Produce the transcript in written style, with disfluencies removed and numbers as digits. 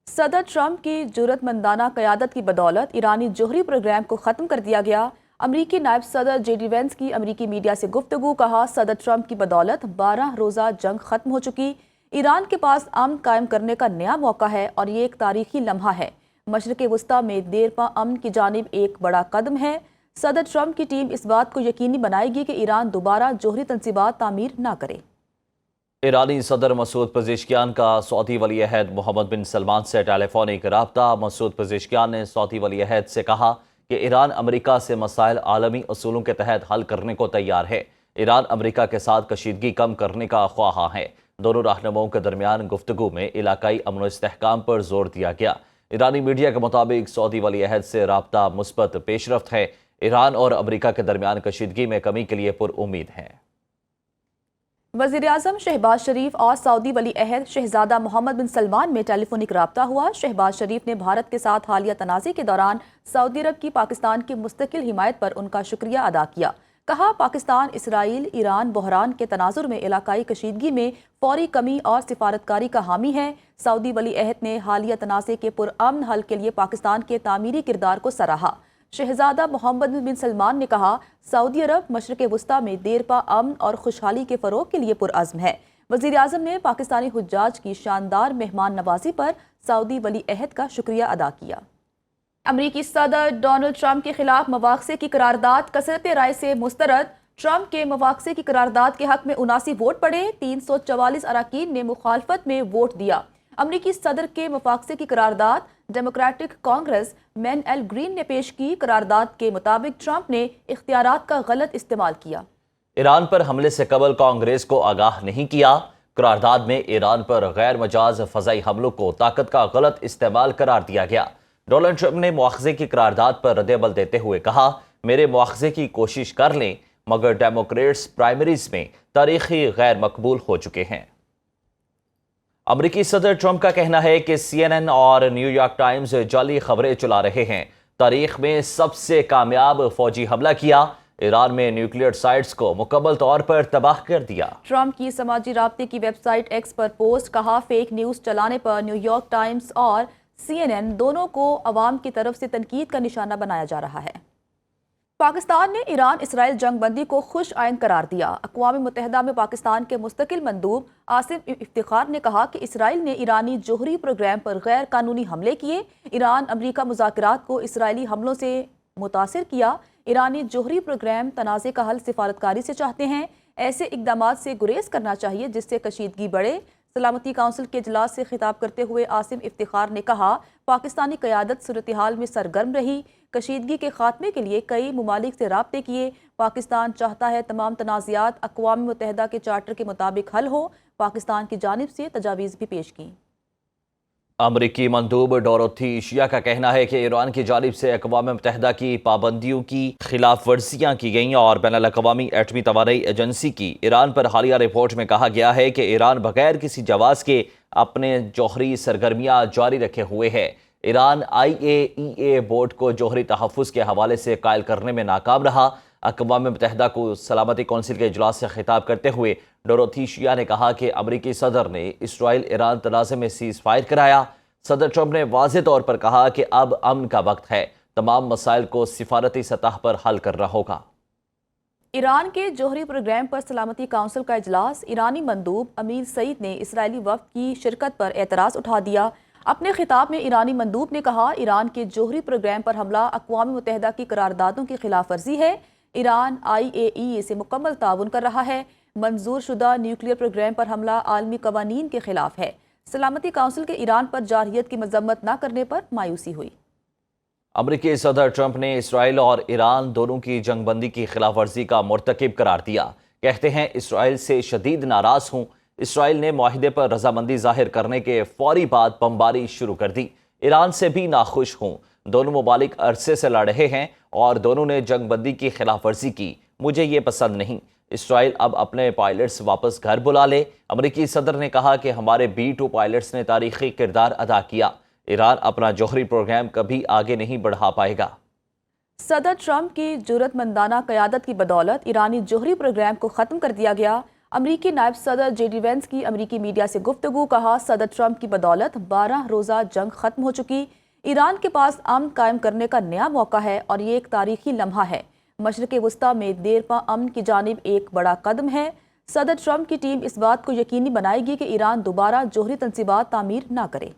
सदर ट्रंप की जुर्रतमंदाना क़यादत की बदौलत ईरानी जोहरी प्रोग्राम को ख़त्म कर दिया गया। अमरीकी नायब सदर जेडी वेंस की अमरीकी मीडिया से गुफ्तगू। कहा, सदर ट्रंप की बदौलत 12 रोज़ा जंग ख़त्म हो चुकी। ईरान के पास अमन कायम करने का नया मौका है और ये एक तारीखी लम्हा है। मशरिक़ वस्ता में देरपा अमन की जानिब एक बड़ा कदम है। सदर ट्रंप की टीम इस बात को यकीनी बनाएगी कि ईरान दोबारा जोहरी तनसीबात तामीर ना करे। ईरानी सदर मसूद पज़ेश्कियान का सऊदी वली अहद मोहम्मद बिन सलमान से टेलीफोनिक राब्ता। मसूद पज़ेश्कियान ने सऊदी वली अहद से कहा कि ईरान अमरीका से मसाइल आलमी असूलों के तहत हल करने को तैयार है। ईरान अमरीका के साथ कशीदगी कम करने का ख्वाहा है। दोनों रहनुमाओं के दरमियान गुफ्तगू में इलाकाई अमन व इस्तेहकाम पर जोर दिया गया। ईरानी मीडिया के मुताबिक सऊदी वली अहद से राब्ता मुस्बत पेशरफ्त है। ईरान और अमरीका के दरमियान कशीदगी में कमी के लिए पुरउम्मीद है। वज़ीर-ए-आज़म शहबाज शरीफ और सऊदी वली अहद शहजादा मोहम्मद बिन सलमान में टेलीफोनिक राब्ता हुआ। शहबाज शरीफ ने भारत के साथ हालिया तनाज़े के दौरान सऊदी अरब की पाकिस्तान की मुस्तकिल हिमायत पर उनका शुक्रिया अदा किया। कहा, पाकिस्तान इसराइल ईरान बहरान के तनाजुर में इलाकाई कशीदगी में फौरी कमी और सिफारतकारी का हामी है। सऊदी वली अहद ने हालिया तनाज़े के पुरअमन हल के लिए पाकिस्तान के तामीरी किरदार को सराहा। शहजादा मोहम्मद बिन सलमान ने कहा, सऊदी अरब मशरिक़ वस्ता में देरपा अमन और खुशहाली के फ़रोग़ के लिए पुरअज़्म है। वज़ीर-ए-आज़म ने पाकिस्तानी हुज्जाज की शानदार मेहमान नवाजी पर सऊदी वली अहद का शुक्रिया अदा किया। अमरीकी सदर डोनाल्ड ट्रंप के खिलाफ मवाक़से की करारदाद कसरत राय से मुस्तरद। ट्रंप के मवाक़से की करारदाद के हक़ में 79 वोट पड़े। 344 अरकान ने मुखालफत में वोट दिया। अमरीकी सदर के मवाक़से की करारदाद democratic congressman Al Green ने पेश की। करारदाद के मुताबिक ट्रंप ने इख्तियारात का गलत इस्तेमाल किया। ईरान पर हमले से कबल कांग्रेस को आगाह नहीं किया। करारदाद में ईरान पर गैर मजाज फ़ज़ाई हमलों को ताकत का गलत इस्तेमाल करार दिया गया। डोनाल्ड ट्रंप ने मुआख़ज़े की करारदाद पर रद्द-ए-अमल देते हुए कहा, मेरे मुआख़ज़े की कोशिश कर लें, मगर डेमोक्रेट्स प्राइमरीज में तारीखी गैर मकबूल हो चुके हैं। अमरीकी सदर ट्रंप का कहना है कि CNN और न्यूयॉर्क टाइम्स जाली खबरें चला रहे हैं। तारीख में सबसे कामयाब फौजी हमला किया, ईरान में न्यूक्लियर साइट्स को मुकम्मल तौर पर तबाह कर दिया। ट्रंप की समाजी राब्ते की वेबसाइट एक्स पर पोस्ट। कहा, फेक न्यूज़ चलाने पर न्यूयॉर्क टाइम्स और CNN दोनों को अवाम की तरफ से तनकीद का निशाना बनाया जा रहा है। पाकिस्तान ने ईरान इसराइल जंग बंदी को खुश आइन करार दिया। अक़वाम मुत्तहिदा में पाकिस्तान के मुस्तकिल मंदूब आसिम इफ्तिखार ने कहा कि इसराइल ने ईरानी जोहरी प्रोग्राम पर गैर कानूनी हमले किए। ईरान अमरीका मुज़ाकरात को इसराइली हमलों से मुतासिर किया। ईरानी जोहरी प्रोग्राम तनाज़े का हल सिफारतकारी से चाहते हैं। ऐसे इक़दामात से गुरेज करना चाहिए जिससे कशीदगी बढ़े। सलामती काउंसिल के इजलास से खिताब करते हुए आसिम इफ्तिखार ने कहा, पाकिस्तानी क़यादत सूरत हाल में सरगर्म रही। कशीदगी के खात्मे के लिए कई ममालिक से राब्ते किए। पाकिस्तान चाहता है तमाम तनाज़ात अक़वाम मुत्तहिदा के चार्टर के मुताबिक हल हो। पाकिस्तान की जानिब से तजावीज़ भी पेश की। अमरीकी मंदूब डोरोथी शिया का कहना है कि ईरान की जानिब से अक़वाम मुत्तहिदा की पाबंदियों की खिलाफ वर्जियाँ की गईं और बैनुल-अक़वामी एटमी तवानाई एजेंसी की ईरान पर हालिया रिपोर्ट में कहा गया है कि ईरान बगैर किसी जवाज़ के अपने जौहरी सरगर्मियाँ जारी रखे हुए है। ईरान IAEA बोर्ड को जौहरी तहफ़्फ़ुज़ के हवाले से कायल करने में नाकाम रहा। अक़वाम मुत्तहिदा को सलामती कौंसिल के इजलास से खिताब करते हुए डोरोथी शिया ने कहा कि अमरीकी सदर ने इसराइल ईरान तनाज़े में सीज़ फायर कराया। सदर ट्रंप ने वाज़े तौर पर कहा कि अब अमन का वक्त है, तमाम मसाइल को सिफारती सतह पर हल करना होगा। ईरान के जोहरी प्रोग्राम पर सलामती काउंसिल का इजलास। ईरानी मंदूब अमीर सईद ने इसराइली वफ़द की शिरकत पर एतराज़ उठा दिया। अपने खिताब में ईरानी मंदूब ने कहा, ईरान के जोहरी प्रोग्राम पर हमला अक़वाम मुत्तहिदा की करारदादों की खिलाफ वर्जी है। ईरान IAEA से मुकम्मल ताउन कर रहा है। मंजूर शुदा न्यूक्लियर प्रोग्राम पर हमला आलमी कवानीन के खिलाफ है। सलामती काउंसिल के ईरान पर जारहियत की मजम्मत न करने पर मायूसी हुई। अमरीकी सदर ट्रंप ने इसराइल और ईरान दोनों की जंगबंदी की खिलाफ वर्जी का मुर्तकिब करार दिया। कहते हैं, इसराइल से शदीद नाराज़ हूँ। इसराइल ने मुआहिदे पर रजामंदी जाहिर करने के फौरी बाद बमबारी शुरू कर दी। ईरान से भी नाखुश हूँ। दोनों ममालिक अरसे से लड़ रहे हैं और दोनों ने जंगबंदी की खिलाफ वर्जी की। मुझे ये पसंद नहीं। इसराइल अब अपने पायलट्स वापस घर बुला ले। अमरीकी सदर ने कहा कि हमारे B-2 पायलट्स ने तारीखी किरदार अदा किया। ईरान अपना जौहरी प्रोग्राम कभी आगे नहीं बढ़ा पाएगा। सदर ट्रंप की जुर्रतमंदाना क़यादत की बदौलत ईरानी जोहरी प्रोग्राम को ख़त्म कर दिया गया। امریکی نائب صدر جے ڈی وینس کی امریکی میڈیا سے گفتگو، کہا صدر ٹرمپ کی بدولت 12 روزہ جنگ ختم ہو چکی، ایران کے پاس امن قائم کرنے کا نیا موقع ہے اور یہ ایک تاریخی لمحہ ہے، مشرق وسطیٰ میں دیرپا امن کی جانب ایک بڑا قدم ہے۔ صدر ٹرمپ کی ٹیم اس بات کو یقینی بنائے گی کہ ایران دوبارہ جوہری تنصیبات تعمیر نہ کرے۔